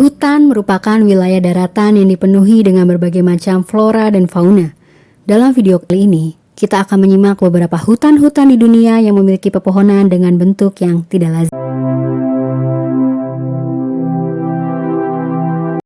Hutan merupakan wilayah daratan yang dipenuhi dengan berbagai macam flora dan fauna. Dalam video kali ini, kita akan menyimak beberapa hutan-hutan di dunia yang memiliki pepohonan dengan bentuk yang tidak lazim.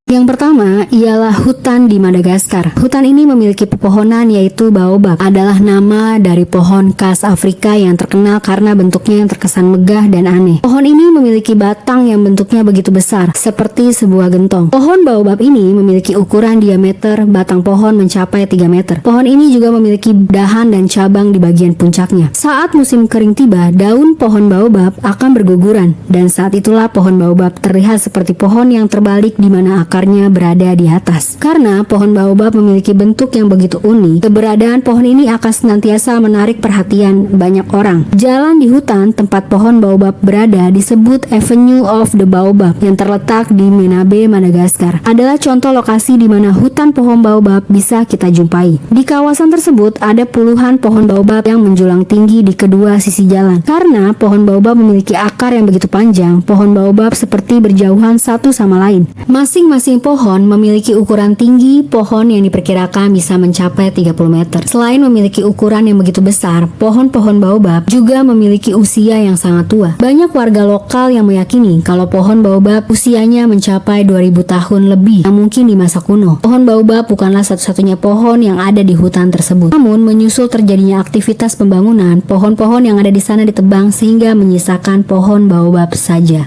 Yang pertama ialah hutan di Madagaskar. Hutan ini memiliki pepohonan yaitu baobab. Adalah nama dari pohon khas Afrika yang terkenal karena bentuknya yang terkesan megah dan aneh. Pohon ini memiliki batang yang bentuknya begitu besar, seperti sebuah gentong. Pohon baobab ini memiliki ukuran diameter batang pohon mencapai 3 meter. Pohon ini juga memiliki dahan dan cabang di bagian puncaknya. Saat musim kering tiba, daun pohon baobab akan berguguran, dan saat itulah pohon baobab terlihat seperti pohon yang terbalik di mana akarnya berada di atas. Karena pohon baobab memiliki bentuk yang begitu unik, keberadaan pohon ini akan senantiasa menarik perhatian banyak orang. Jalan di hutan tempat pohon baobab berada disebut Avenue of the Baobab yang terletak di Menabe, Madagaskar. Adalah contoh lokasi di mana hutan pohon baobab bisa kita jumpai. Di kawasan tersebut ada puluhan pohon baobab yang menjulang tinggi di kedua sisi jalan. Karena pohon baobab memiliki akar yang begitu panjang, pohon baobab seperti berjauhan satu sama lain. Masing-masing pohon memiliki ukuran tinggi pohon yang diperkirakan bisa mencapai 30 meter. Selain memiliki ukuran yang begitu besar, pohon-pohon baobab juga memiliki usia yang sangat tua. Banyak warga lokal yang meyakini kalau pohon baobab usianya mencapai 2000 tahun lebih, yang mungkin di masa kuno. Pohon baobab bukanlah satu-satunya pohon yang ada di hutan tersebut. Namun, menyusul terjadinya aktivitas pembangunan, pohon-pohon yang ada di sana ditebang sehingga menyisakan pohon baobab saja.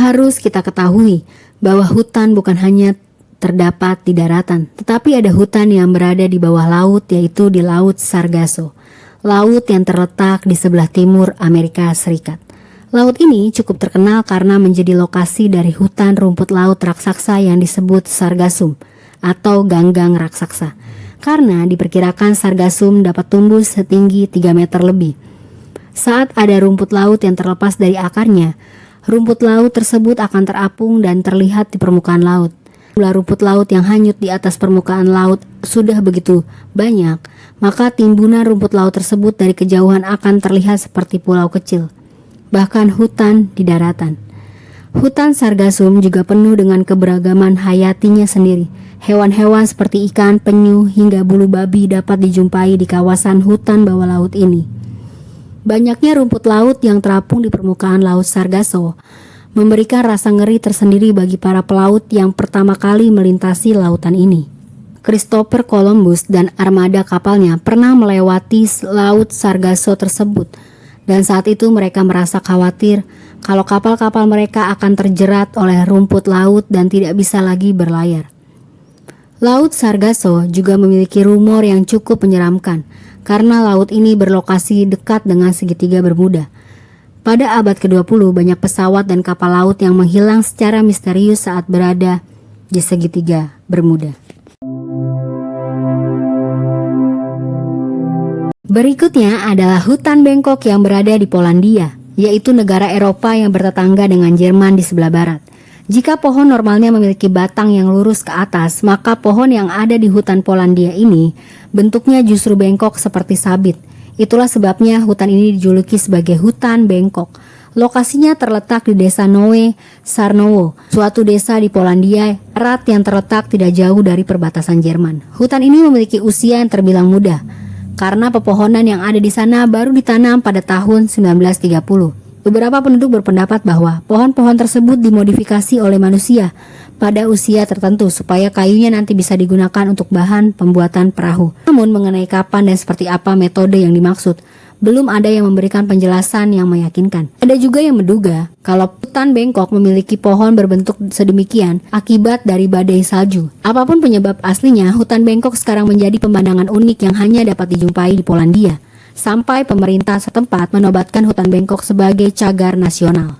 Harus kita ketahui bahwa hutan bukan hanya terdapat di daratan, tetapi ada hutan yang berada di bawah laut, yaitu di Laut Sargasso, laut yang terletak di sebelah timur Amerika Serikat. Laut ini cukup terkenal karena menjadi lokasi dari hutan rumput laut raksasa yang disebut sargassum atau ganggang raksasa, karena diperkirakan sargassum dapat tumbuh setinggi 3 meter lebih. Saat ada rumput laut yang terlepas dari akarnya, rumput laut tersebut akan terapung dan terlihat di permukaan laut. Jumlah rumput laut yang hanyut di atas permukaan laut sudah begitu banyak, maka timbunan rumput laut tersebut dari kejauhan akan terlihat seperti pulau kecil, bahkan hutan di daratan. Hutan sargassum juga penuh dengan keberagaman hayatinya sendiri. Hewan-hewan seperti ikan, penyu, hingga bulu babi dapat dijumpai di kawasan hutan bawah laut ini. Banyaknya rumput laut yang terapung di permukaan Laut Sargasso memberikan rasa ngeri tersendiri bagi para pelaut yang pertama kali melintasi lautan ini. Christopher Columbus dan armada kapalnya pernah melewati Laut Sargasso tersebut, dan saat itu mereka merasa khawatir kalau kapal-kapal mereka akan terjerat oleh rumput laut dan tidak bisa lagi berlayar. Laut Sargasso juga memiliki rumor yang cukup menyeramkan, karena laut ini berlokasi dekat dengan segitiga Bermuda. Pada abad ke-20, banyak pesawat dan kapal laut yang menghilang secara misterius saat berada di segitiga Bermuda. Berikutnya adalah hutan bengkok yang berada di Polandia, yaitu negara Eropa yang bertetangga dengan Jerman di sebelah barat. Jika pohon normalnya memiliki batang yang lurus ke atas, maka pohon yang ada di hutan Polandia ini bentuknya justru bengkok seperti sabit. Itulah sebabnya hutan ini dijuluki sebagai hutan bengkok. Lokasinya terletak di desa Nowe Sarnowo, suatu desa di Polandia erat yang terletak tidak jauh dari perbatasan Jerman. Hutan ini memiliki usia yang terbilang muda, karena pepohonan yang ada di sana baru ditanam pada tahun 1930. Beberapa penduduk berpendapat bahwa pohon-pohon tersebut dimodifikasi oleh manusia pada usia tertentu supaya kayunya nanti bisa digunakan untuk bahan pembuatan perahu. Namun mengenai kapan dan seperti apa metode yang dimaksud, belum ada yang memberikan penjelasan yang meyakinkan. Ada juga yang menduga kalau hutan bengkok memiliki pohon berbentuk sedemikian akibat dari badai salju. Apapun penyebab aslinya, hutan bengkok sekarang menjadi pemandangan unik yang hanya dapat dijumpai di Polandia, sampai pemerintah setempat menobatkan hutan bengkok sebagai cagar nasional.